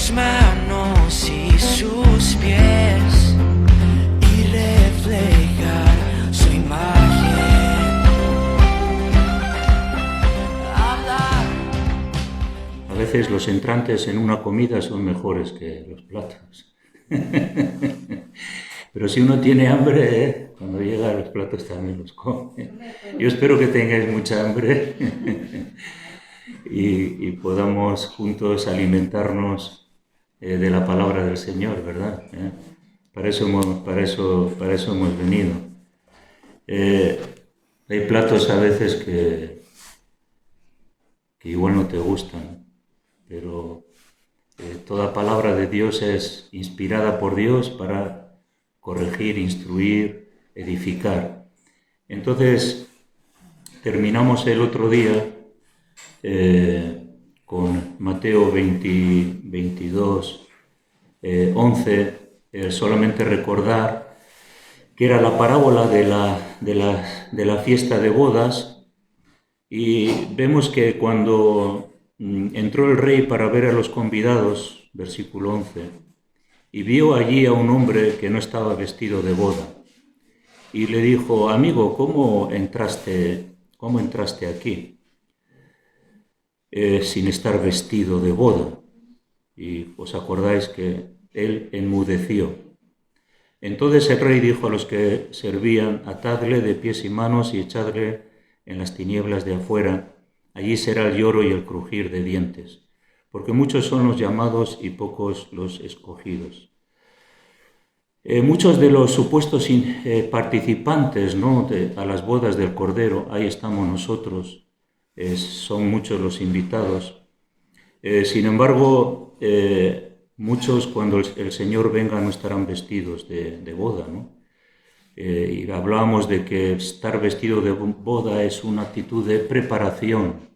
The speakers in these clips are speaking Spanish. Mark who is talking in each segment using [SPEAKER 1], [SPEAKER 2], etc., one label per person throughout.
[SPEAKER 1] sus manos y sus pies y reflejar su imagen. Hablar.
[SPEAKER 2] A veces los entrantes en una comida son mejores que los platos. Pero si uno tiene hambre, cuando llega los platos también los come. Yo espero que tengáis mucha hambre y podamos juntos alimentarnos de la palabra del Señor, ¿verdad? Para eso hemos venido. Hay platos a veces que igual no te gustan, pero toda palabra de Dios es inspirada por Dios para corregir, instruir, edificar. Entonces, terminamos el otro día con Mateo 22, 11, solamente recordar que era la parábola de la fiesta de bodas, y vemos que cuando entró el rey para ver a los convidados, versículo 11, y vio allí a un hombre que no estaba vestido de boda, y le dijo: amigo, ¿cómo entraste aquí sin estar vestido de boda? Y os acordáis que él enmudeció. Entonces el rey dijo a los que servían: atadle de pies y manos y echadle en las tinieblas de afuera, allí será el lloro y el crujir de dientes, porque muchos son los llamados y pocos los escogidos. Muchos de los supuestos participantes, ¿no?, a las bodas del Cordero, ahí estamos nosotros, son muchos los invitados. Sin embargo, muchos cuando el Señor venga no estarán vestidos de boda, ¿no? Y hablábamos de que estar vestido de boda es una actitud de preparación.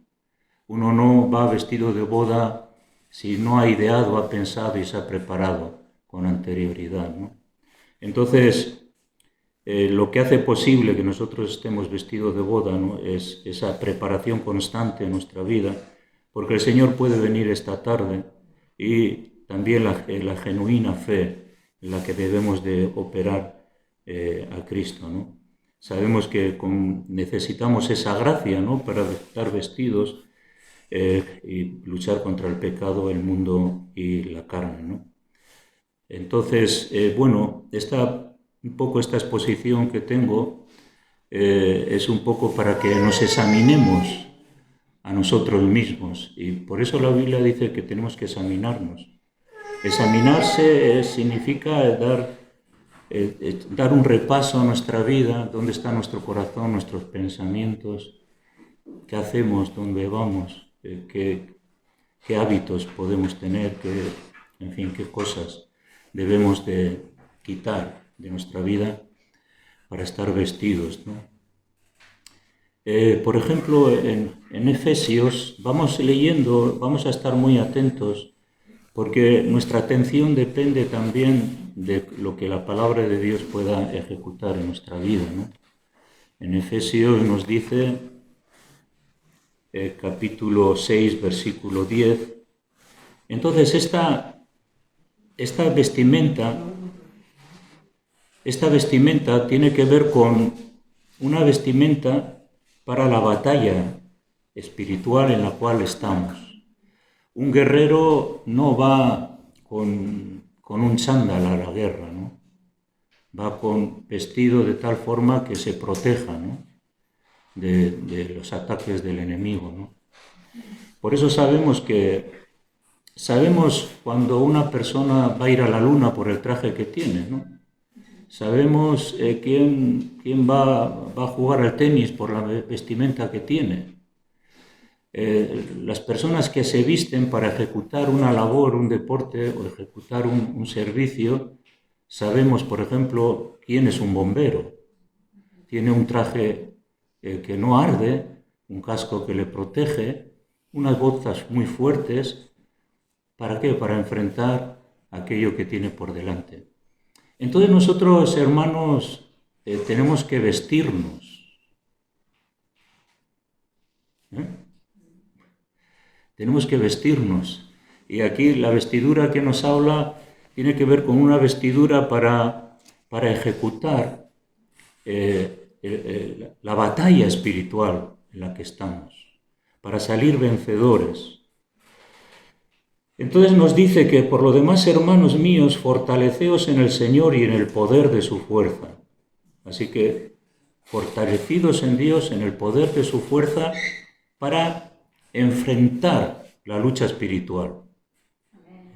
[SPEAKER 2] Uno no va vestido de boda si no ha ideado, ha pensado y se ha preparado con anterioridad, ¿no? Entonces, lo que hace posible que nosotros estemos vestidos de boda, ¿no?, es esa preparación constante en nuestra vida, porque el Señor puede venir esta tarde, y también la genuina fe en la que debemos de operar a Cristo, ¿no? Sabemos que necesitamos esa gracia, ¿no?, para estar vestidos y luchar contra el pecado, el mundo y la carne, ¿no? Entonces, un poco esta exposición que tengo es un poco para que nos examinemos a nosotros mismos, y por eso la Biblia dice que tenemos que examinarnos. Examinarse significa dar un repaso a nuestra vida, dónde está nuestro corazón, nuestros pensamientos, qué hacemos, dónde vamos, qué hábitos podemos tener, qué cosas debemos de quitar de nuestra vida para estar vestidos, ¿no? Por ejemplo, en Efesios vamos leyendo, vamos a estar muy atentos, porque nuestra atención depende también de lo que la palabra de Dios pueda ejecutar en nuestra vida, ¿no? En Efesios nos dice, capítulo 6, versículo 10, entonces esta vestimenta tiene que ver con una vestimenta para la batalla espiritual en la cual estamos. Un guerrero no va con un chándal a la guerra, ¿no? Va vestido de tal forma que se proteja, ¿no?, de los ataques del enemigo, ¿no? Por eso sabemos cuando una persona va a ir a la luna por el traje que tiene, ¿no? Sabemos quién va a jugar al tenis por la vestimenta que tiene. Las personas que se visten para ejecutar una labor, un deporte o ejecutar un servicio, sabemos, por ejemplo, quién es un bombero. Tiene un traje que no arde, un casco que le protege, unas botas muy fuertes. ¿Para qué? Para enfrentar aquello que tiene por delante. Entonces nosotros, hermanos, tenemos que vestirnos. Tenemos que vestirnos. Y aquí la vestidura que nos habla tiene que ver con una vestidura para ejecutar la batalla espiritual en la que estamos, para salir vencedores. Entonces nos dice que por lo demás, hermanos míos, fortaleceos en el Señor y en el poder de su fuerza. Así que fortalecidos en Dios, en el poder de su fuerza, para enfrentar la lucha espiritual.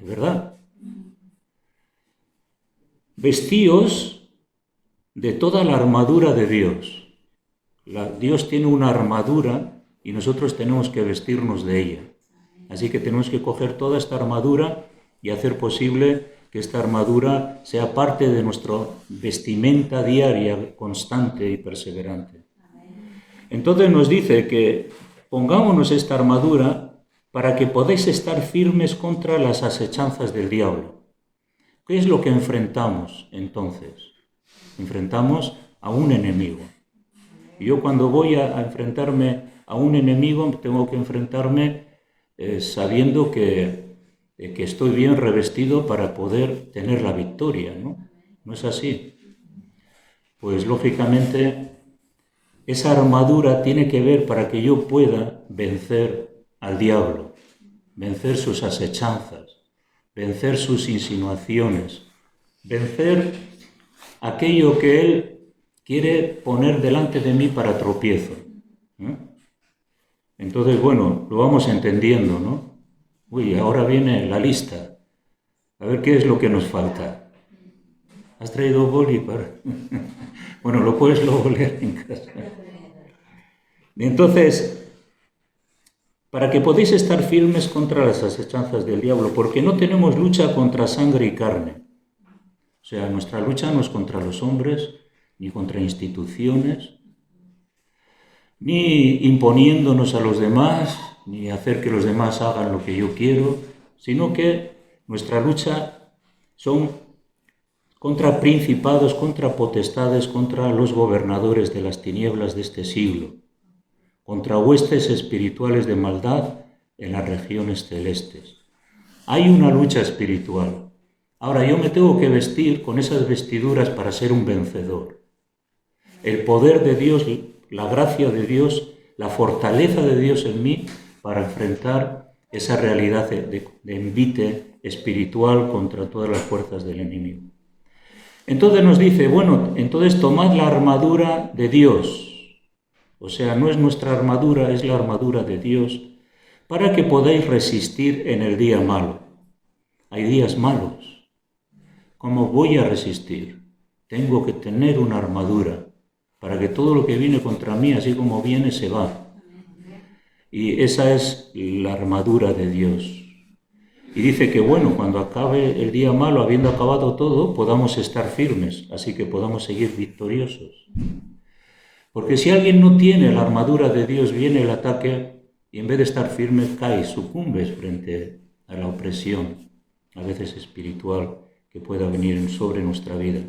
[SPEAKER 2] ¿Es verdad? Vestíos de toda la armadura de Dios. Dios tiene una armadura y nosotros tenemos que vestirnos de ella. Así que tenemos que coger toda esta armadura y hacer posible que esta armadura sea parte de nuestra vestimenta diaria, constante y perseverante. Entonces nos dice que pongámonos esta armadura para que podáis estar firmes contra las asechanzas del diablo. ¿Qué es lo que enfrentamos entonces? Enfrentamos a un enemigo. Y yo cuando voy a enfrentarme a un enemigo tengo que enfrentarme sabiendo que estoy bien revestido para poder tener la victoria, ¿no? ¿No es así? Pues lógicamente esa armadura tiene que ver para que yo pueda vencer al diablo, vencer sus asechanzas, vencer sus insinuaciones, vencer aquello que él quiere poner delante de mí para tropiezo. Entonces, bueno, lo vamos entendiendo, ¿no? Uy, ahora viene la lista. A ver qué es lo que nos falta. ¿Has traído boli para...? Bueno, lo puedes luego leer en casa. Entonces, para que podáis estar firmes contra las asechanzas del diablo, porque no tenemos lucha contra sangre y carne. O sea, nuestra lucha no es contra los hombres, ni contra instituciones, ni imponiéndonos a los demás, ni hacer que los demás hagan lo que yo quiero, sino que nuestra lucha son contra principados, contra potestades, contra los gobernadores de las tinieblas de este siglo, contra huestes espirituales de maldad en las regiones celestes. Hay una lucha espiritual. Ahora yo me tengo que vestir con esas vestiduras para ser un vencedor. El poder de Dios, la gracia de Dios, la fortaleza de Dios en mí para enfrentar esa realidad de envite espiritual contra todas las fuerzas del enemigo. Entonces nos dice, bueno, entonces tomad la armadura de Dios. O sea, no es nuestra armadura, es la armadura de Dios, para que podáis resistir en el día malo. Hay días malos. ¿Cómo voy a resistir? Tengo que tener una armadura para que todo lo que viene contra mí, así como viene, se va. Y esa es la armadura de Dios. Y dice que, bueno, cuando acabe el día malo, habiendo acabado todo, podamos estar firmes, así que podamos seguir victoriosos. Porque si alguien no tiene la armadura de Dios, viene el ataque y en vez de estar firme, cae, sucumbes frente a la opresión, a veces espiritual, que pueda venir sobre nuestra vida.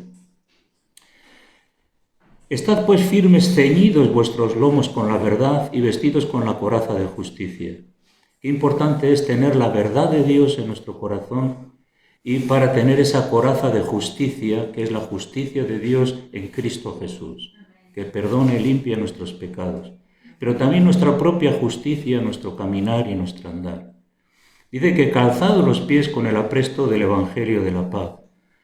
[SPEAKER 2] Estad pues firmes, ceñidos vuestros lomos con la verdad y vestidos con la coraza de justicia. Qué importante es tener la verdad de Dios en nuestro corazón y para tener esa coraza de justicia, que es la justicia de Dios en Cristo Jesús, que perdone y limpia nuestros pecados, pero también nuestra propia justicia, nuestro caminar y nuestro andar. Dice que calzados los pies con el apresto del Evangelio de la paz.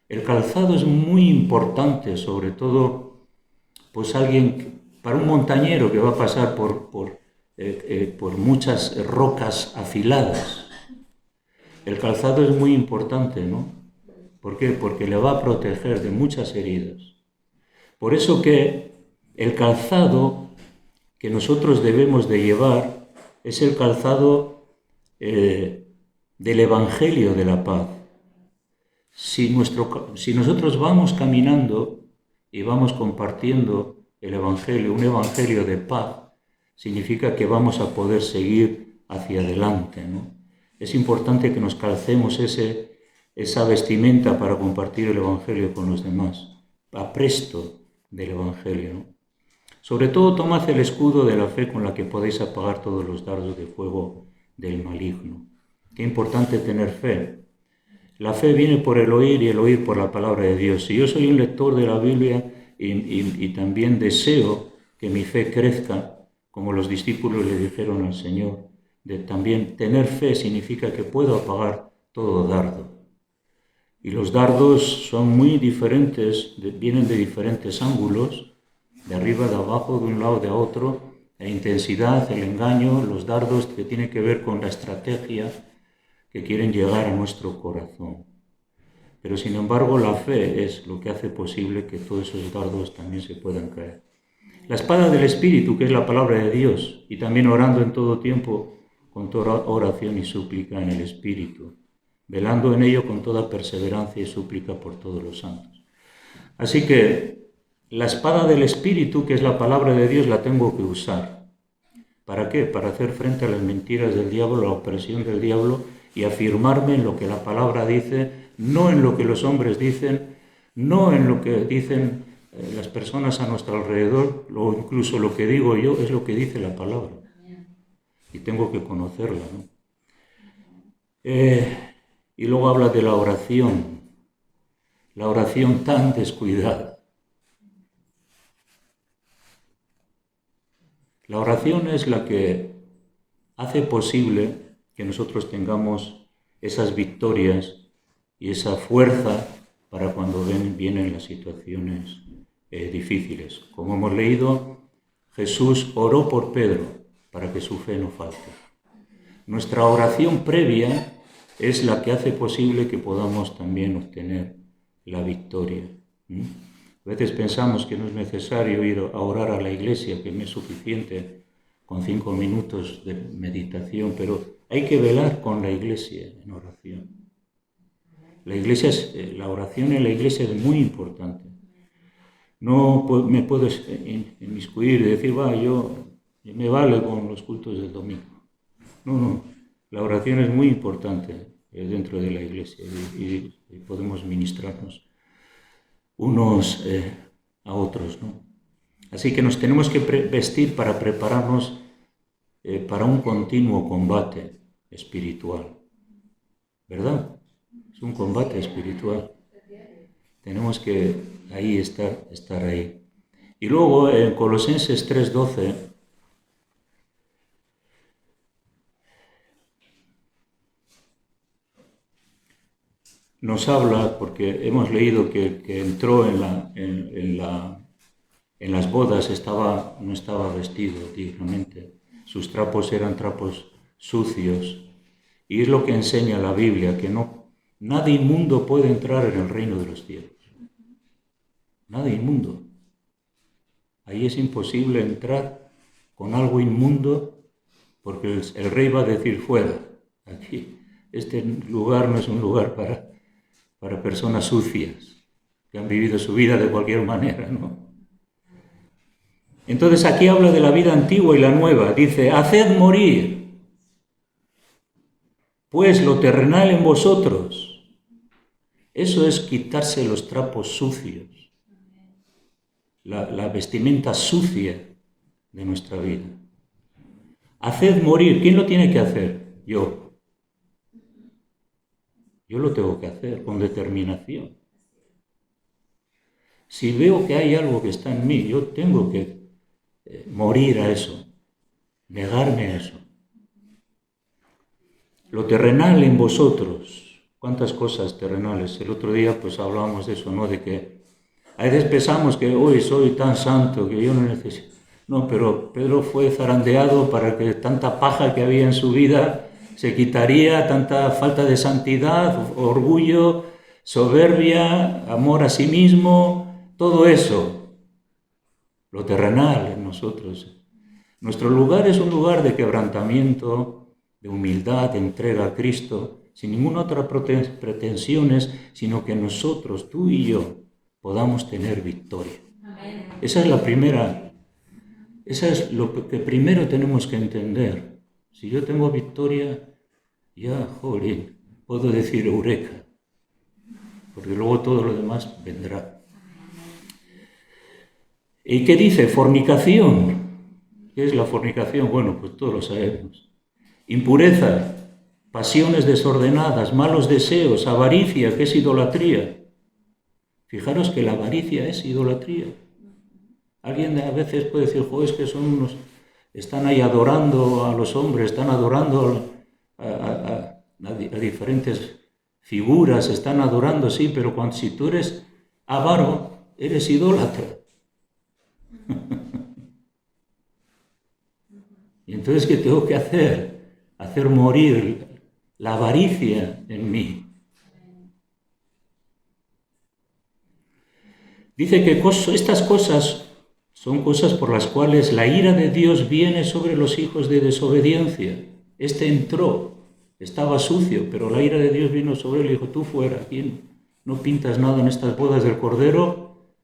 [SPEAKER 2] El calzado es muy importante, sobre todo pues para un montañero que va a pasar por muchas rocas afiladas. El calzado es muy importante, ¿no? ¿Por qué? Porque le va a proteger de muchas heridas. Por eso que el calzado que nosotros debemos de llevar es el calzado del Evangelio de la paz. Si nosotros vamos caminando y vamos compartiendo el Evangelio, un Evangelio de paz, significa que vamos a poder seguir hacia adelante, ¿no? Es importante que nos calcemos esa vestimenta para compartir el Evangelio con los demás, apresto del Evangelio, ¿no? Sobre todo tomad el escudo de la fe con la que podéis apagar todos los dardos de fuego del maligno. Qué importante tener fe. La fe viene por el oír y el oír por la palabra de Dios. Si yo soy un lector de la Biblia y también deseo que mi fe crezca, como los discípulos le dijeron al Señor, también tener fe significa que puedo apagar todo dardo. Y los dardos son muy diferentes, vienen de diferentes ángulos, de arriba, de abajo, de un lado, de otro. La intensidad, el engaño, los dardos que tienen que ver con la estrategia que quieren llegar a nuestro corazón. Pero sin embargo la fe es lo que hace posible que todos esos dardos también se puedan caer. La espada del Espíritu, que es la palabra de Dios, y también orando en todo tiempo con toda oración y súplica en el Espíritu, velando en ello con toda perseverancia y súplica por todos los santos. Así que la espada del Espíritu, que es la palabra de Dios, la tengo que usar. ¿Para qué? Para hacer frente a las mentiras del diablo, la opresión del diablo, y afirmarme en lo que la palabra dice, no en lo que los hombres dicen, no en lo que dicen las personas a nuestro alrededor, o incluso lo que digo yo es lo que dice la palabra. Y tengo que conocerla, ¿no? Y luego habla de la oración tan descuidada. La oración es la que hace posible que nosotros tengamos esas victorias y esa fuerza para cuando vienen las situaciones difíciles. Como hemos leído, Jesús oró por Pedro para que su fe no falte. Nuestra oración previa es la que hace posible que podamos también obtener la victoria. A veces pensamos que no es necesario ir a orar a la iglesia, que me es suficiente con 5 minutos de meditación, pero hay que velar con la iglesia en oración. La oración en la iglesia es muy importante. No me puedo inmiscuir y decir, yo me vale con los cultos del domingo. No, la oración es muy importante dentro de la iglesia y podemos ministrarnos unos a otros, ¿no? Así que nos tenemos que vestir para prepararnos para un continuo combate espiritual, ¿verdad? Es un combate espiritual. Tenemos que ahí estar ahí. Y luego en Colosenses 3:12 nos habla, porque hemos leído que entró en las bodas, no estaba vestido dignamente. Sus trapos eran trapos sucios. Y es lo que enseña la Biblia, que nada inmundo puede entrar en el reino de los cielos. Nada inmundo. Ahí es imposible entrar con algo inmundo, porque el rey va a decir fuera. Aquí, este lugar no es un lugar para personas sucias, que han vivido su vida de cualquier manera, ¿no? Entonces aquí habla de la vida antigua y la nueva. Dice, haced morir, pues lo terrenal en vosotros. Eso es quitarse los trapos sucios, la vestimenta sucia de nuestra vida. Haced morir. ¿Quién lo tiene que hacer? Yo. Yo lo tengo que hacer con determinación. Si veo que hay algo que está en mí, yo tengo que morir a eso, negarme a eso. Lo terrenal en vosotros. ¿Cuántas cosas terrenales? El otro día pues hablábamos de eso, ¿no? De que a veces pensamos que hoy soy tan santo que yo no necesito. No, pero Pedro fue zarandeado para que tanta paja que había en su vida se quitaría, tanta falta de santidad, orgullo, soberbia, amor a sí mismo, todo eso. Lo terrenal en nosotros. Nuestro lugar es un lugar de quebrantamiento, de humildad, de entrega a Cristo, sin ninguna otra pretensiones, sino que nosotros, tú y yo, podamos tener victoria. Amén. Esa es lo que primero tenemos que entender. Si yo tengo victoria, ya, jolín, puedo decir eureka, porque luego todo lo demás vendrá. ¿Y qué dice? Fornicación. ¿Qué es la fornicación? Bueno, pues todos lo sabemos. Impureza. pasiones desordenadas, malos deseos, avaricia, que es idolatría. Fijaros que la avaricia es idolatría. Alguien a veces puede decir, es que son unos, están ahí adorando a los hombres, están adorando a diferentes figuras, están adorando, sí, pero si tú eres avaro, eres idólatra. Y entonces, ¿qué tengo que hacer? Hacer morir la avaricia en mí. Dice que estas cosas son cosas por las cuales la ira de Dios viene sobre los hijos de desobediencia. Este entró, estaba sucio, pero la ira de Dios vino sobre él y dijo, tú fuera, aquí no pintas nada en estas bodas del Cordero,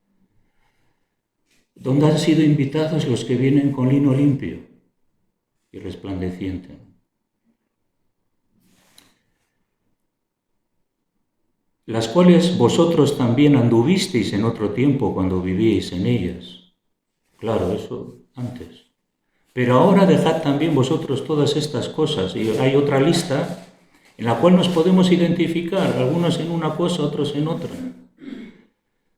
[SPEAKER 2] donde han sido invitados los que vienen con lino limpio y resplandeciente. Las cuales vosotros también anduvisteis en otro tiempo cuando vivíais en ellas. Claro, eso antes. Pero ahora dejad también vosotros todas estas cosas. Y hay otra lista en la cual nos podemos identificar, algunos en una cosa, otros en otra.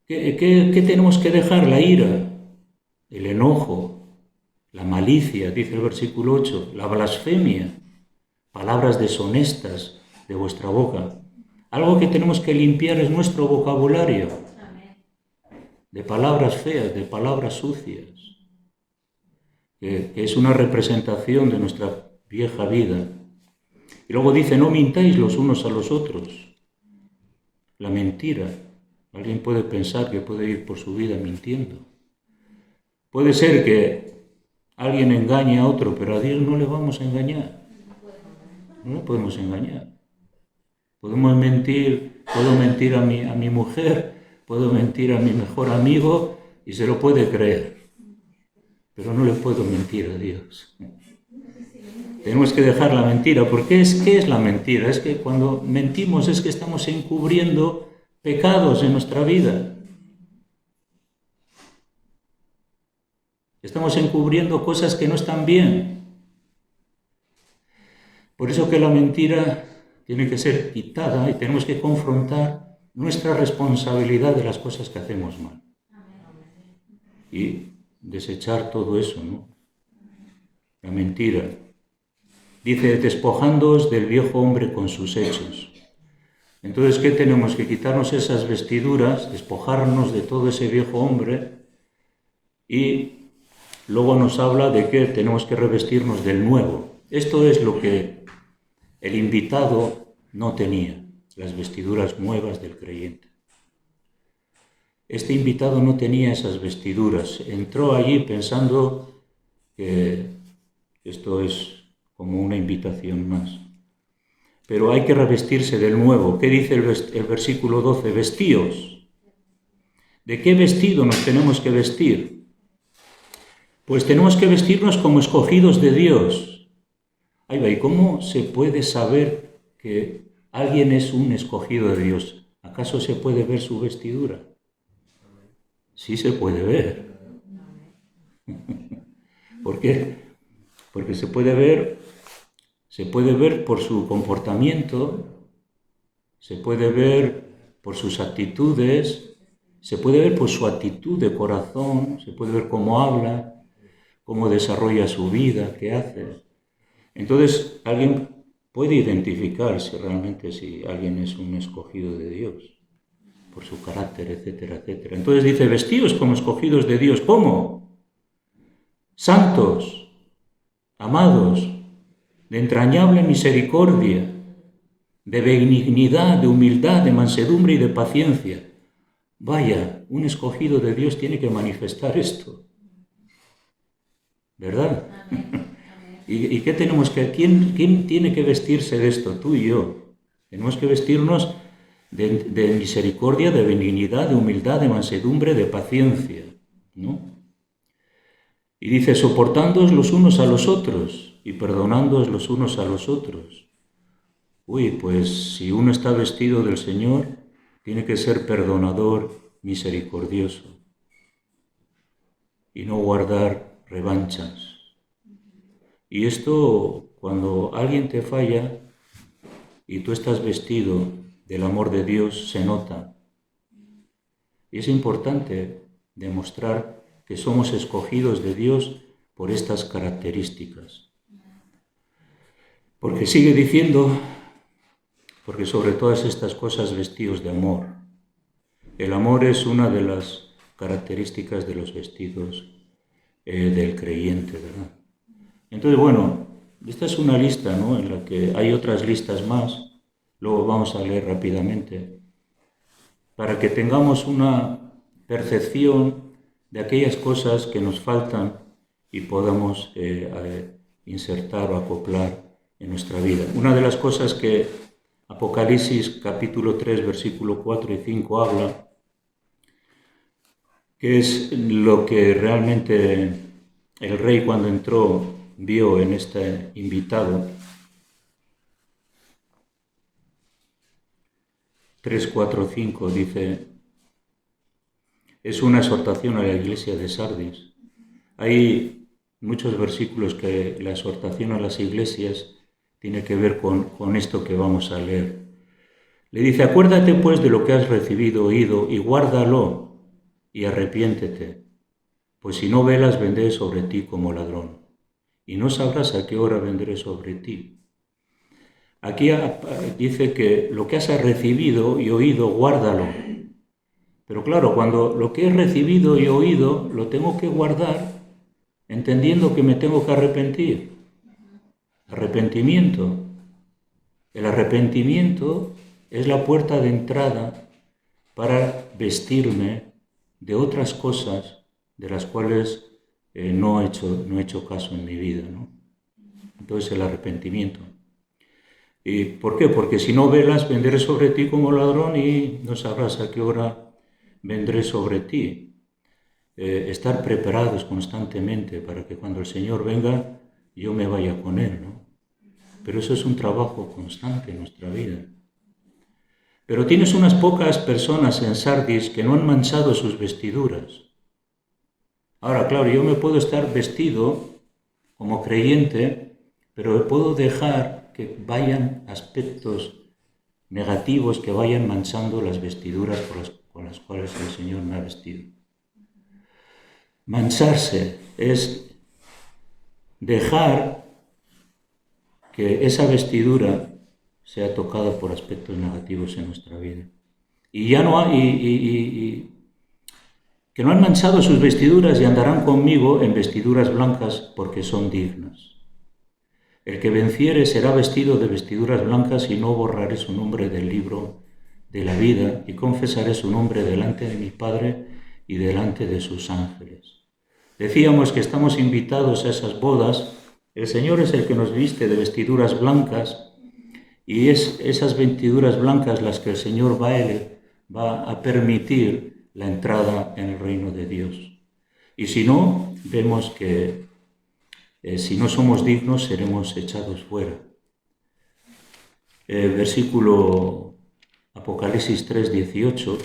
[SPEAKER 2] ¿Qué tenemos que dejar? La ira, el enojo, la malicia, dice el versículo 8, la blasfemia, palabras deshonestas de vuestra boca. Algo que tenemos que limpiar es nuestro vocabulario de palabras feas, de palabras sucias, que es una representación de nuestra vieja vida. Y luego dice, no mintáis los unos a los otros. La mentira. Alguien puede pensar que puede ir por su vida mintiendo. Puede ser que alguien engañe a otro, pero a Dios no le vamos a engañar. No le podemos engañar. Podemos mentir, puedo mentir a mi mujer, puedo mentir a mi mejor amigo y se lo puede creer, pero no le puedo mentir a Dios. Tenemos que dejar la mentira, porque ¿qué es la mentira? Es que cuando mentimos es que estamos encubriendo pecados en nuestra vida. Estamos encubriendo cosas que no están bien. Por eso que la mentira tiene que ser quitada y tenemos que confrontar nuestra responsabilidad de las cosas que hacemos mal. Y desechar todo eso, ¿no? La mentira. Dice, despojándoos del viejo hombre con sus hechos. Entonces, ¿qué tenemos? Que quitarnos esas vestiduras, despojarnos de todo ese viejo hombre y luego nos habla de que tenemos que revestirnos del nuevo. Esto es lo que el invitado no tenía, las vestiduras nuevas del creyente. Este invitado no tenía esas vestiduras. Entró allí pensando que esto es como una invitación más. Pero hay que revestirse del nuevo. ¿Qué dice el versículo 12? Vestíos. ¿De qué vestido nos tenemos que vestir? Pues tenemos que vestirnos como escogidos de Dios. Ahí va, ¿y cómo se puede saber que alguien es un escogido de Dios? ¿Acaso se puede ver su vestidura? Sí se puede ver. ¿Por qué? Porque se puede ver por su comportamiento, se puede ver por sus actitudes, se puede ver por su actitud de corazón, se puede ver cómo habla, cómo desarrolla su vida, qué hace. Entonces, alguien puede identificarse realmente si alguien es un escogido de Dios, por su carácter, etcétera, etcétera. Entonces dice, vestíos como escogidos de Dios. ¿Cómo? Santos, amados, de entrañable misericordia, de benignidad, de humildad, de mansedumbre y de paciencia. Vaya, un escogido de Dios tiene que manifestar esto, ¿verdad? ¿Y qué tenemos que? ¿Quién tiene que vestirse de esto? Tú y yo. Tenemos que vestirnos de misericordia, de benignidad, de humildad, de mansedumbre, de paciencia, ¿no? Y dice, soportándoos los unos a los otros y perdonándoos los unos a los otros. Uy, pues si uno está vestido del Señor, tiene que ser perdonador, misericordioso y no guardar revanchas. Y esto, cuando alguien te falla, y tú estás vestido del amor de Dios, se nota. Y es importante demostrar que somos escogidos de Dios por estas características. Porque sigue diciendo, porque sobre todas estas cosas vestidos de amor. El amor es una de las características de los vestidos del creyente, ¿verdad? Entonces, bueno, esta es una lista, ¿no?, en la que hay otras listas más, luego vamos a leer rápidamente, para que tengamos una percepción de aquellas cosas que nos faltan y podamos insertar o acoplar en nuestra vida. Una de las cosas que Apocalipsis capítulo 3, versículo 4 y 5 habla, que es lo que realmente el rey cuando entró vio en este invitado. 3, 4, 5 dice, es una exhortación a la iglesia de Sardis. Hay muchos versículos que la exhortación a las iglesias tiene que ver con esto que vamos a leer. Le dice, acuérdate pues de lo que has recibido, oído, y guárdalo, y arrepiéntete, pues si no velas, vendré sobre ti como ladrón, y no sabrás a qué hora vendré sobre ti. Aquí dice que lo que has recibido y oído, guárdalo. Pero claro, cuando lo que he recibido y oído lo tengo que guardar, entendiendo que me tengo que arrepentir. Arrepentimiento. El arrepentimiento es la puerta de entrada para vestirme de otras cosas de las cuales no he hecho caso en mi vida, ¿no? Entonces el arrepentimiento. ¿Y por qué? Porque si no velas, vendré sobre ti como ladrón y no sabrás a qué hora vendré sobre ti. Estar preparados constantemente para que cuando el Señor venga, yo me vaya con Él, ¿no? Pero eso es un trabajo constante en nuestra vida. Pero tienes unas pocas personas en Sardis que no han manchado sus vestiduras. Ahora, claro, yo me puedo estar vestido como creyente, pero puedo dejar que vayan aspectos negativos que vayan manchando las vestiduras con las cuales el Señor me ha vestido. Mancharse es dejar que esa vestidura sea tocada por aspectos negativos en nuestra vida. Y ya no hay, que no han manchado sus vestiduras y andarán conmigo en vestiduras blancas porque son dignas. El que venciere será vestido de vestiduras blancas y no borraré su nombre del libro de la vida y confesaré su nombre delante de mi Padre y delante de sus ángeles. Decíamos que estamos invitados a esas bodas. El Señor es el que nos viste de vestiduras blancas y es esas vestiduras blancas las que el Señor va a permitir la entrada en el reino de Dios. Y si no, vemos que si no somos dignos, seremos echados fuera. Versículo Apocalipsis 3, 18.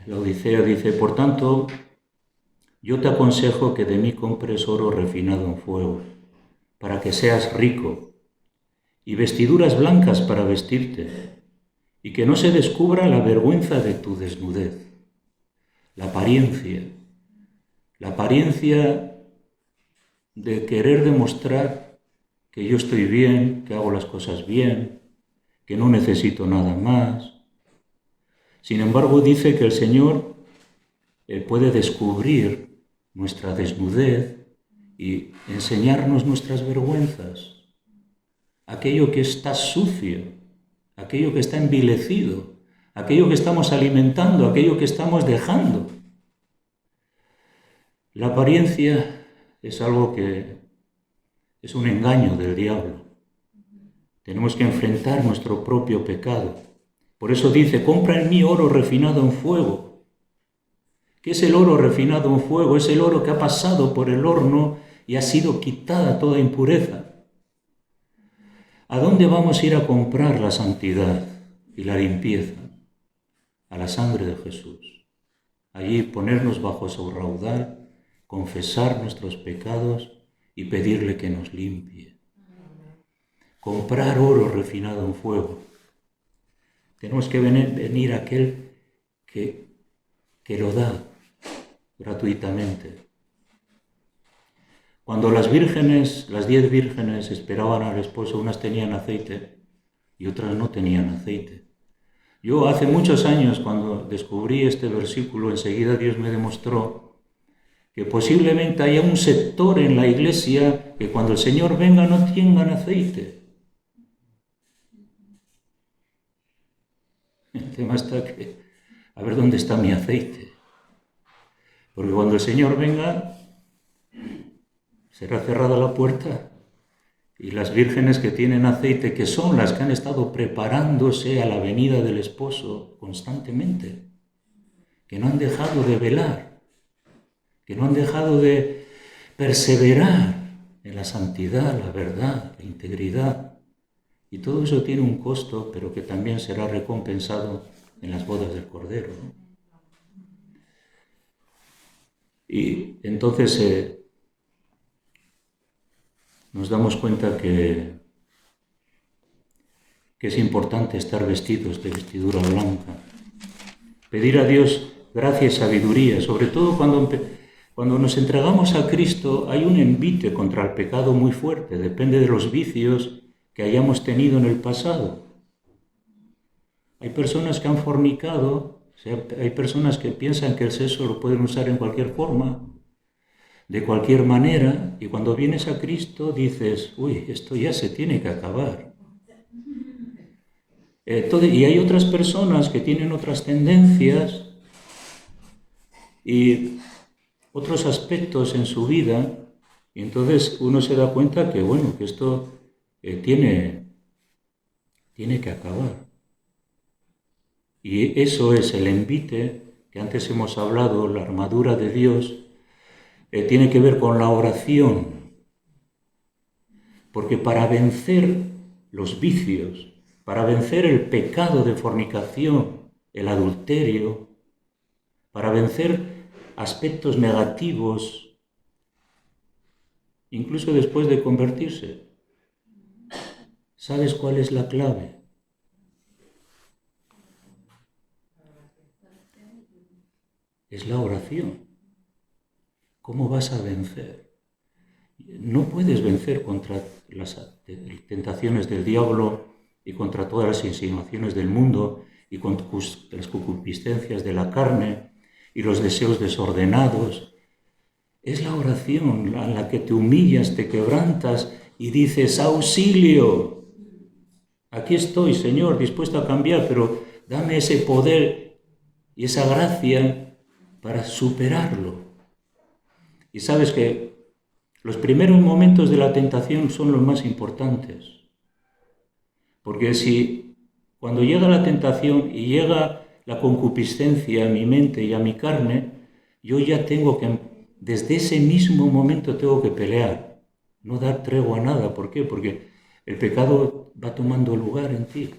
[SPEAKER 2] La Odisea dice, por tanto, yo te aconsejo que de mí compres oro refinado en fuego, para que seas rico, y vestiduras blancas para vestirte, y que no se descubra la vergüenza de tu desnudez. La apariencia de querer demostrar que yo estoy bien, que hago las cosas bien, que no necesito nada más. Sin embargo, dice que el Señor puede descubrir nuestra desnudez y enseñarnos nuestras vergüenzas, aquello que está sucio, aquello que está envilecido, aquello que estamos alimentando, aquello que estamos dejando. La apariencia es algo que es un engaño del diablo. Tenemos que enfrentar nuestro propio pecado. Por eso dice, compra en mí oro refinado en fuego. ¿Qué es el oro refinado en fuego? Es el oro que ha pasado por el horno y ha sido quitada toda impureza. ¿A dónde vamos a ir a comprar la santidad y la limpieza? A la sangre de Jesús. Allí ponernos bajo su raudal, confesar nuestros pecados y pedirle que nos limpie. Comprar oro refinado en fuego. Tenemos que venir a aquel que lo da gratuitamente. Cuando las 10 vírgenes esperaban al esposo, unas tenían aceite y otras no tenían aceite. Yo hace muchos años, cuando descubrí este versículo, enseguida Dios me demostró que posiblemente haya un sector en la iglesia que cuando el Señor venga no tengan aceite. El tema está que, a ver dónde está mi aceite. Porque cuando el Señor venga, será cerrada la puerta y las vírgenes que tienen aceite, que son las que han estado preparándose a la venida del esposo constantemente, que no han dejado de velar, que no han dejado de perseverar en la santidad, la verdad, la integridad. Y todo eso tiene un costo, pero que también será recompensado en las bodas del Cordero, ¿no? Y entonces nos damos cuenta que es importante estar vestidos de vestidura blanca. Pedir a Dios gracia y sabiduría, sobre todo cuando nos entregamos a Cristo. Hay un envite contra el pecado muy fuerte, depende de los vicios que hayamos tenido en el pasado. Hay personas que han fornicado, hay personas que piensan que el sexo lo pueden usar en cualquier forma, de cualquier manera, y cuando vienes a Cristo dices, uy, esto ya se tiene que acabar. Y hay otras personas que tienen otras tendencias y otros aspectos en su vida, y entonces uno se da cuenta que, bueno, que esto tiene que acabar. Y eso es el envite que antes hemos hablado, la armadura de Dios, tiene que ver con la oración. Porque para vencer los vicios, para vencer el pecado de fornicación, el adulterio, para vencer aspectos negativos, incluso después de convertirse, ¿sabes cuál es la clave? Es la oración. ¿Cómo vas a vencer? No puedes vencer contra las tentaciones del diablo y contra todas las insinuaciones del mundo y contra las concupiscencias de la carne y los deseos desordenados. Es la oración en la que te humillas, te quebrantas y dices, auxilio. Aquí estoy, Señor, dispuesto a cambiar, pero dame ese poder y esa gracia para superarlo. Y sabes que los primeros momentos de la tentación son los más importantes. Porque si cuando llega la tentación y llega la concupiscencia a mi mente y a mi carne, yo ya tengo que, desde ese mismo momento tengo que pelear, no dar tregua a nada. ¿Por qué? Porque el pecado va tomando lugar en ti.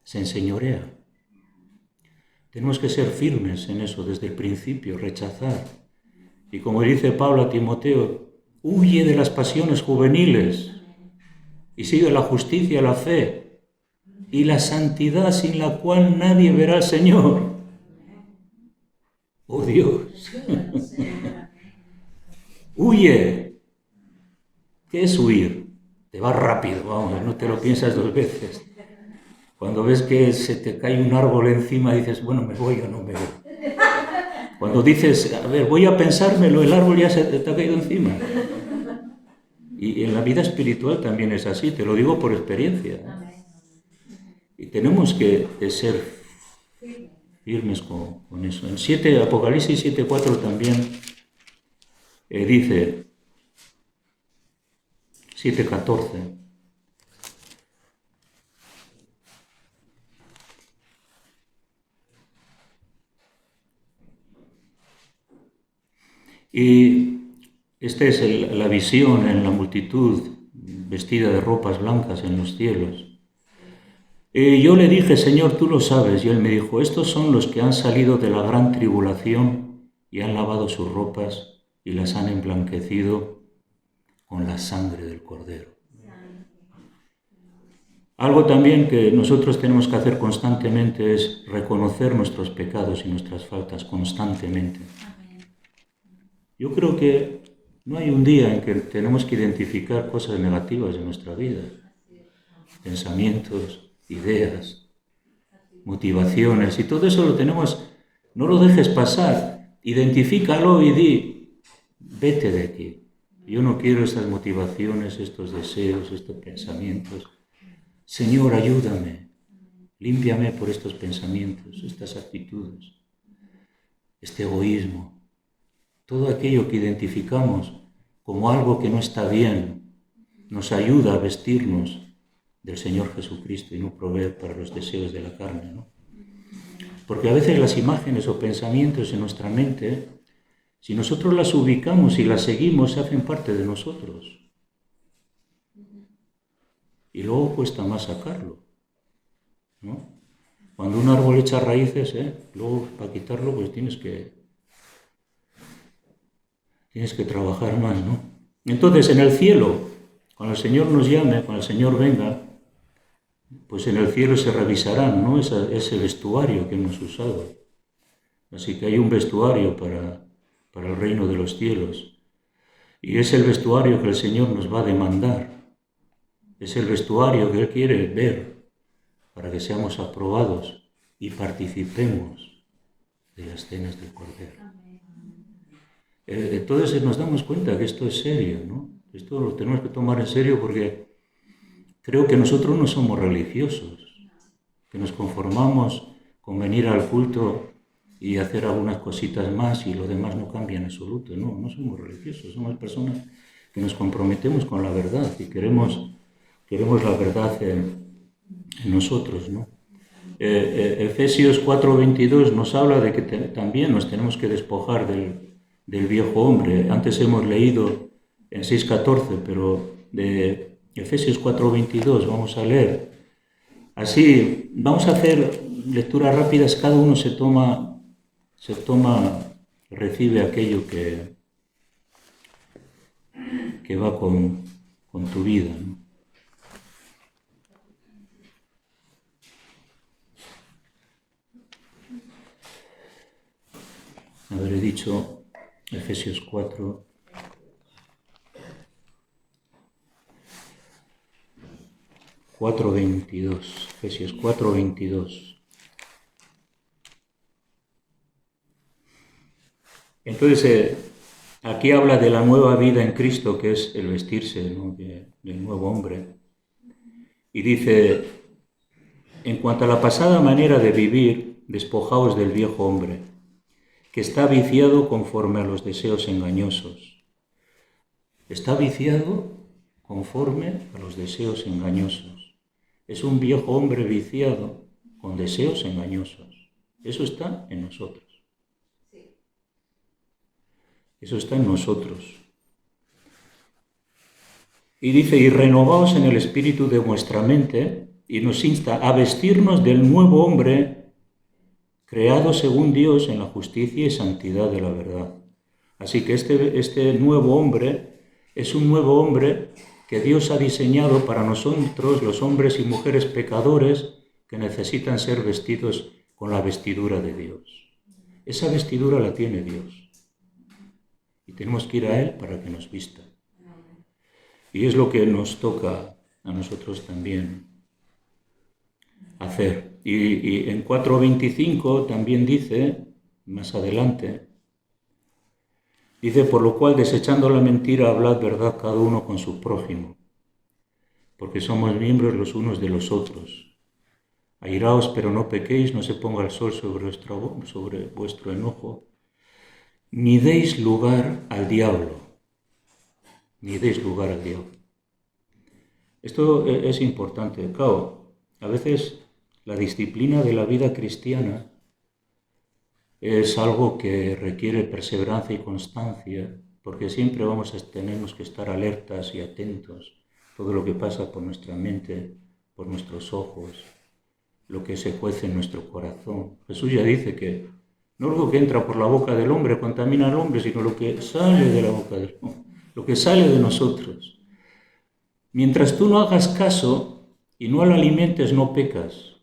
[SPEAKER 2] Se enseñorea. Tenemos que ser firmes en eso desde el principio, rechazar. Y como dice Pablo a Timoteo, huye de las pasiones juveniles y sigue la justicia, la fe y la santidad sin la cual nadie verá al Señor. ¡Oh Dios! Huye. ¿Qué es huir? Te vas rápido, vamos, no te lo piensas dos veces. Cuando ves que se te cae un árbol encima, dices, bueno, ¿me voy o no me voy? Cuando dices, a ver, voy a pensármelo, el árbol ya se te ha caído encima. Y en la vida espiritual también es así, te lo digo por experiencia. Y tenemos que ser firmes con eso. En Apocalipsis 7:4 también dice, 7:14, y esta es la visión en la multitud vestida de ropas blancas en los cielos. Yo le dije, Señor, tú lo sabes. Y él me dijo, estos son los que han salido de la gran tribulación y han lavado sus ropas y las han emblanquecido con la sangre del Cordero. Algo también que nosotros tenemos que hacer constantemente es reconocer nuestros pecados y nuestras faltas constantemente. Yo creo que no hay un día en que tenemos que identificar cosas negativas en nuestra vida, pensamientos, ideas, motivaciones, y todo eso lo tenemos, no lo dejes pasar, identifícalo y di, vete de aquí. Yo no quiero estas motivaciones, estos deseos, estos pensamientos. Señor, ayúdame, límpiame por estos pensamientos, estas actitudes, este egoísmo, todo aquello que identificamos como algo que no está bien, nos ayuda a vestirnos del Señor Jesucristo y no proveer para los deseos de la carne, ¿no? Porque a veces las imágenes o pensamientos en nuestra mente, si nosotros las ubicamos y las seguimos, se hacen parte de nosotros. Y luego cuesta más sacarlo, ¿no? Cuando un árbol echa raíces, luego para quitarlo pues tienes que trabajar más, ¿no? Entonces en el cielo, cuando el Señor nos llame, cuando el Señor venga, pues en el cielo se revisarán, ¿no? Ese vestuario que hemos usado. Así que hay un vestuario para el reino de los cielos. Y es el vestuario que el Señor nos va a demandar. Es el vestuario que Él quiere ver para que seamos aprobados y participemos de las cenas del Cordero. Entonces nos damos cuenta que esto es serio, ¿no? Esto lo tenemos que tomar en serio porque creo que nosotros no somos religiosos, que nos conformamos con venir al culto y hacer algunas cositas más y lo demás no cambia en absoluto. No somos religiosos, somos personas que nos comprometemos con la verdad y queremos la verdad en nosotros, ¿no? Efesios 4:22 nos habla de que también nos tenemos que despojar del viejo hombre. Antes hemos leído en 6:14, pero de Efesios 4:22 vamos a leer. Así, vamos a hacer lecturas rápidas, cada uno recibe aquello que va con tu vida, ¿no? Habré dicho Efesios 4. Efesios 4:22. Entonces, aquí habla de la nueva vida en Cristo, que es el vestirse, ¿no?, del nuevo hombre. Y dice, en cuanto a la pasada manera de vivir, despojaos del viejo hombre, que está viciado conforme a los deseos engañosos. Está viciado conforme a los deseos engañosos. Es un viejo hombre viciado con deseos engañosos. Eso está en nosotros. Eso está en nosotros. Y dice, y renovaos en el espíritu de vuestra mente, y nos insta a vestirnos del nuevo hombre, creado según Dios en la justicia y santidad de la verdad. Así que este nuevo hombre es un nuevo hombre que Dios ha diseñado para nosotros, los hombres y mujeres pecadores, que necesitan ser vestidos con la vestidura de Dios. Esa vestidura la tiene Dios. Y tenemos que ir a Él para que nos vista. Y es lo que nos toca a nosotros también hacer. Y en 4:25 también dice, más adelante, dice, por lo cual, desechando la mentira, hablad verdad cada uno con su prójimo, porque somos miembros los unos de los otros. Airaos, pero no pequéis, no se ponga el sol sobre vuestro enojo, ni deis lugar al diablo. Ni deis lugar al diablo. Esto es importante. Claro, a veces la disciplina de la vida cristiana es algo que requiere perseverancia y constancia, porque siempre tenemos que estar alertas y atentos a todo lo que pasa por nuestra mente, por nuestros ojos, lo que se cuece en nuestro corazón. Jesús ya dice que No lo que entra por la boca del hombre contamina al hombre, sino lo que sale de la boca del hombre, lo que sale de nosotros. Mientras tú no hagas caso y no lo alimentes, no pecas.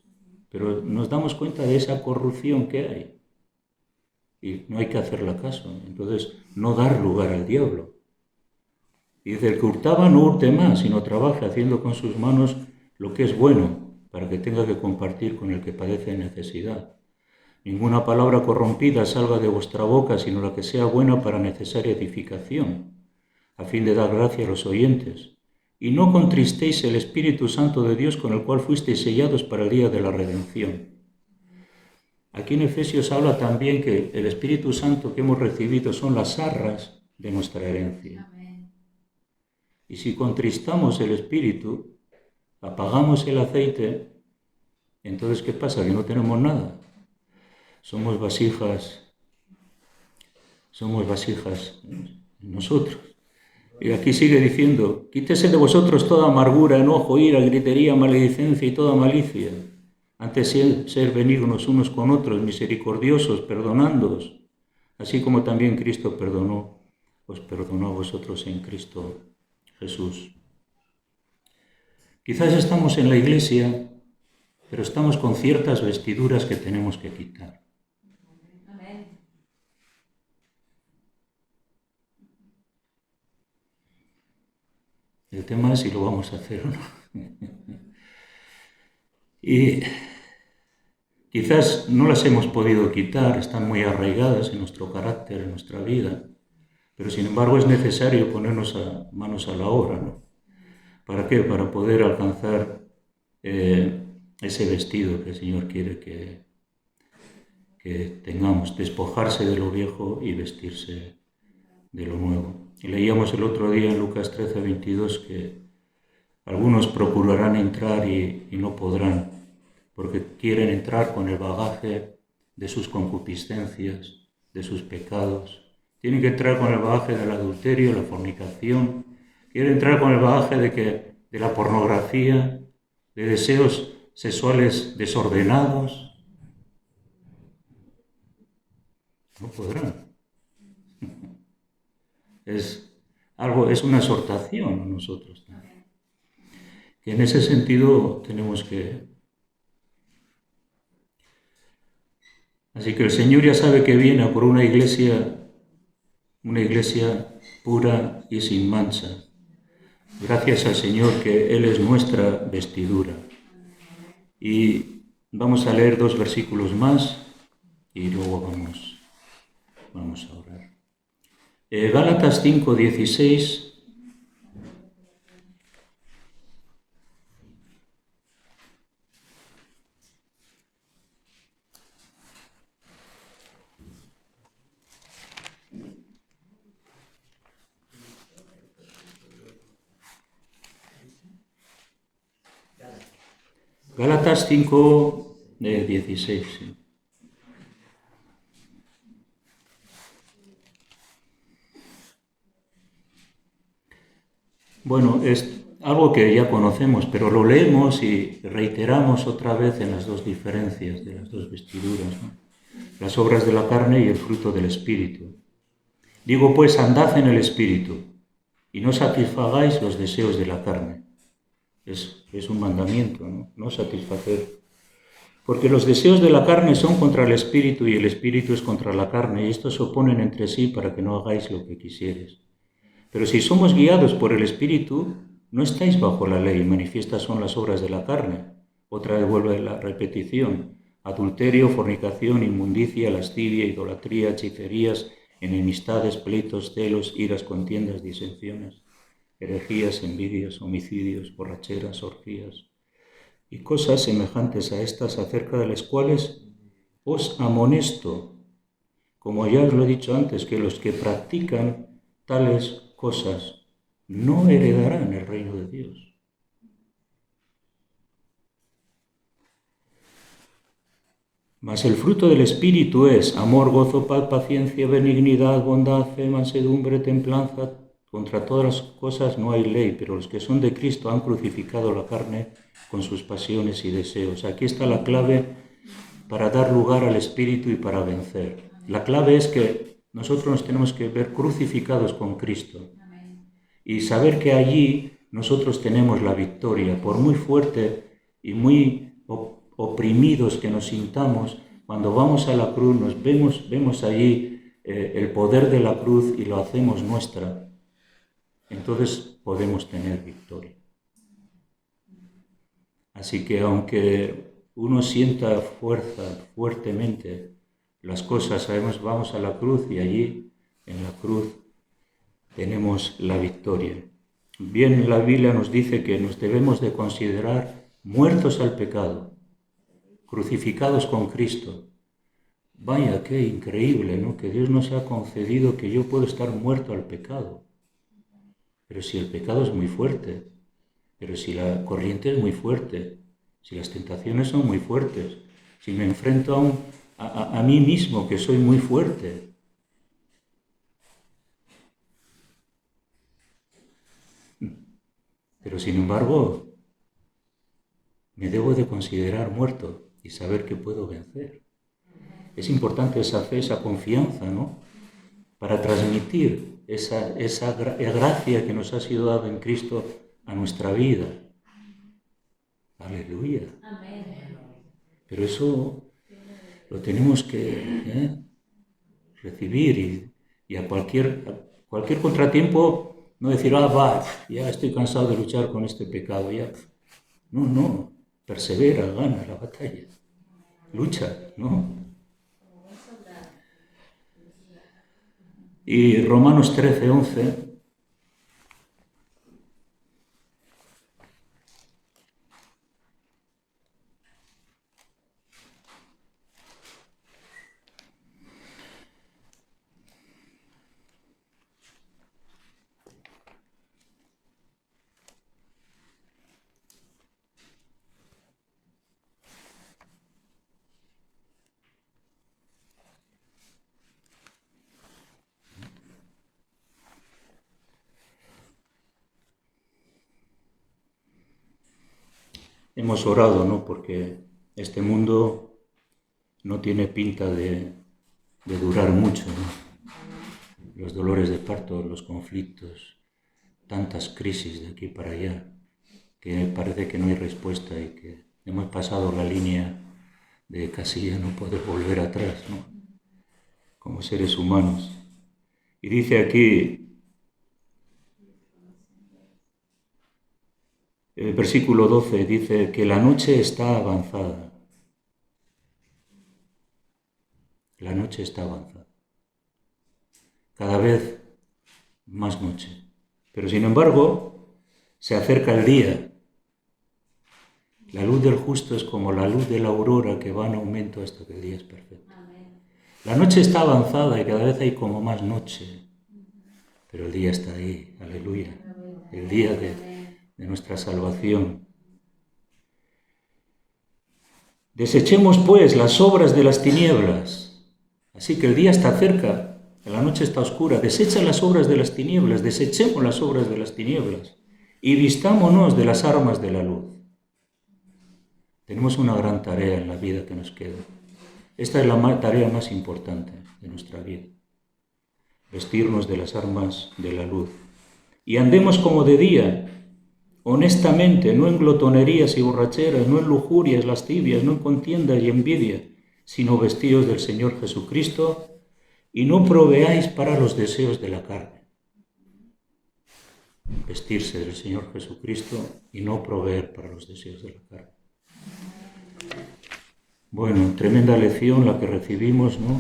[SPEAKER 2] Pero nos damos cuenta de esa corrupción que hay. Y no hay que hacerle caso. Entonces, no dar lugar al diablo. Y dice, el que hurtaba no hurte más, sino trabaje haciendo con sus manos lo que es bueno, para que tenga que compartir con el que padece necesidad. Ninguna palabra corrompida salga de vuestra boca, sino la que sea buena para necesaria edificación, a fin de dar gracia a los oyentes. Y no contristéis el Espíritu Santo de Dios, con el cual fuisteis sellados para el día de la redención. Aquí en Efesios habla también que el Espíritu Santo que hemos recibido son las arras de nuestra herencia. Y si contristamos el Espíritu, apagamos el aceite, entonces ¿qué pasa? Que no tenemos nada. Somos vasijas nosotros. Y aquí sigue diciendo, quítese de vosotros toda amargura, enojo, ira, gritería, maledicencia y toda malicia. Antes ser benignos unos con otros, misericordiosos, perdonándoos, así como también Cristo os perdonó a vosotros en Cristo Jesús. Quizás estamos en la iglesia, pero estamos con ciertas vestiduras que tenemos que quitar. El tema es si lo vamos a hacer o no. Y quizás no las hemos podido quitar, están muy arraigadas en nuestro carácter, en nuestra vida, pero sin embargo es necesario ponernos manos a la obra, ¿no? ¿Para qué? Para poder alcanzar ese vestido que el Señor quiere que tengamos, despojarse de lo viejo y vestirse de lo nuevo. Y leíamos el otro día en Lucas 13:22 que algunos procurarán entrar y no podrán, porque quieren entrar con el bagaje de sus concupiscencias, de sus pecados. Tienen que entrar con el bagaje del adulterio, la fornicación. Quieren entrar con el bagaje de la pornografía, de deseos sexuales desordenados. No podrán. Es una exhortación a nosotros también. Que en ese sentido tenemos que... Así que el Señor ya sabe que viene a por una iglesia pura y sin mancha. Gracias al Señor que Él es nuestra vestidura. Y vamos a leer 2 versículos más y luego vamos a orar. Gálatas 5:16. Gálatas 5:16. Sí. Bueno, es algo que ya conocemos, pero lo leemos y reiteramos otra vez en las dos diferencias de las dos vestiduras, ¿no? Las obras de la carne y el fruto del Espíritu. Digo pues, andad en el Espíritu y no satisfagáis los deseos de la carne. Es un mandamiento, ¿no? No satisfacer. Porque los deseos de la carne son contra el Espíritu y el Espíritu es contra la carne, y estos se oponen entre sí para que no hagáis lo que quisieres. Pero si somos guiados por el Espíritu, no estáis bajo la ley, manifiestas son las obras de la carne. Otra vez vuelve la repetición: adulterio, fornicación, inmundicia, lascivia, idolatría, hechicerías, enemistades, pleitos, celos, iras, contiendas, disensiones, herejías, envidias, homicidios, borracheras, orgías y cosas semejantes a estas, acerca de las cuales os amonesto, como ya os lo he dicho antes, que los que practican tales cosas no heredarán el reino de Dios. Mas el fruto del Espíritu es amor, gozo, paz, paciencia, benignidad, bondad, fe, mansedumbre, templanza. Contra todas las cosas no hay ley, pero los que son de Cristo han crucificado la carne con sus pasiones y deseos. Aquí está la clave para dar lugar al Espíritu y para vencer. La clave es que nosotros nos tenemos que ver crucificados con Cristo y saber que allí nosotros tenemos la victoria. Por muy fuerte y muy oprimidos que nos sintamos, cuando vamos a la cruz nos vemos allí el poder de la cruz y lo hacemos nuestra. Entonces podemos tener victoria. Así que aunque uno sienta fuertemente las cosas, sabemos, vamos a la cruz y allí en la cruz tenemos la victoria. Bien, la Biblia nos dice que nos debemos de considerar muertos al pecado, crucificados con Cristo. Vaya, qué increíble, ¿no? Que Dios nos ha concedido que yo puedo estar muerto al pecado. Pero si el pecado es muy fuerte, pero si la corriente es muy fuerte, si las tentaciones son muy fuertes, si me enfrento a mí mismo, que soy muy fuerte. Pero sin embargo, me debo de considerar muerto y saber que puedo vencer. Es importante esa fe, esa confianza, ¿no? Para transmitir esa gracia que nos ha sido dada en Cristo a nuestra vida. Aleluya. Amén. Pero eso lo tenemos que recibir y a cualquier contratiempo no decir, ya estoy cansado de luchar con este pecado, ya. No, persevera, gana la batalla, lucha, ¿no? Y Romanos 13:11 hemos orado, ¿no? Porque este mundo no tiene pinta de durar mucho, ¿no? Los dolores de parto, los conflictos, tantas crisis de aquí para allá, que parece que no hay respuesta y que hemos pasado la línea de casi ya no poder volver atrás, ¿no? Como seres humanos. Y dice aquí, el versículo 12 dice que la noche está avanzada. La noche está avanzada. Cada vez más noche. Pero sin embargo, se acerca el día. La luz del justo es como la luz de la aurora que va en aumento hasta que el día es perfecto. La noche está avanzada y cada vez hay como más noche. Pero el día está ahí. Aleluya. El día de nuestra salvación. Desechemos pues las obras de las tinieblas. Así que el día está cerca, la noche está oscura. Desecha las obras de las tinieblas, desechemos las obras de las tinieblas y vistámonos de las armas de la luz. Tenemos una gran tarea en la vida que nos queda. Esta es la tarea más importante de nuestra vida. Vestirnos de las armas de la luz. Y andemos como de día, honestamente, no en glotonerías y borracheras, no en lujurias lascivias, no en contiendas y envidia, sino vestidos del Señor Jesucristo, y no proveáis para los deseos de la carne. Vestirse del Señor Jesucristo y no proveer para los deseos de la carne. Bueno, tremenda lección la que recibimos, ¿no?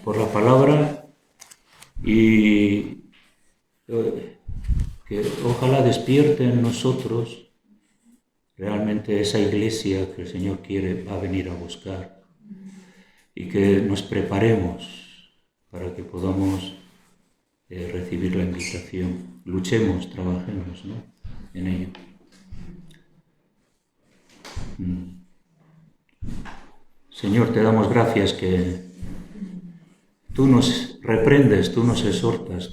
[SPEAKER 2] Por la palabra, y que ojalá despierte en nosotros realmente esa iglesia que el Señor va a venir a buscar, y que nos preparemos para que podamos recibir la invitación. Luchemos, trabajemos, ¿no? En ello. Señor, te damos gracias que tú nos reprendes, tú nos exhortas,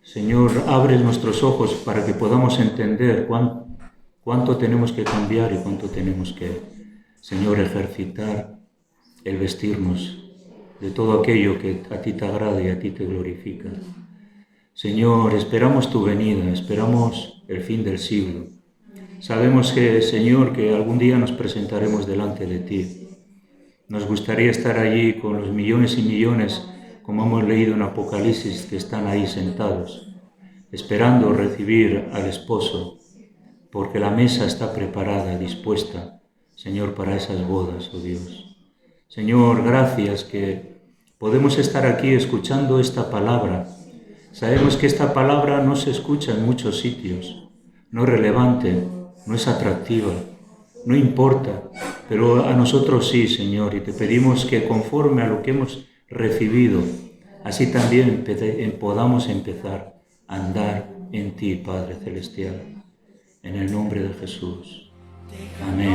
[SPEAKER 2] Señor, abres nuestros ojos para que podamos entender cuánto tenemos que cambiar y cuánto tenemos que Señor, ejercitar el vestirnos de todo aquello que a ti te agrada y a ti te glorifica. Señor, esperamos tu venida, esperamos el fin del siglo. Sabemos que, Señor, que algún día nos presentaremos delante de ti. Nos gustaría estar allí con los millones y millones, como hemos leído en Apocalipsis, que están ahí sentados, esperando recibir al esposo, porque la mesa está preparada, dispuesta, Señor, para esas bodas, oh Dios. Señor, gracias que podemos estar aquí escuchando esta palabra. Sabemos que esta palabra no se escucha en muchos sitios, no es relevante, no es atractiva, no importa, pero a nosotros sí, Señor, y te pedimos que conforme a lo que hemos recibido, así también podamos empezar a andar en ti, Padre Celestial, en el nombre de Jesús. Amén.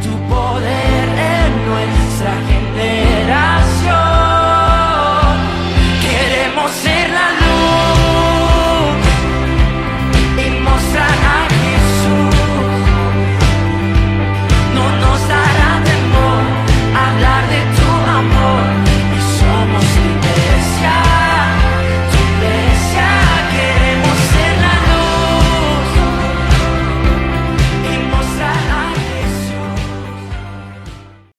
[SPEAKER 1] Tu poder en nuestra gente.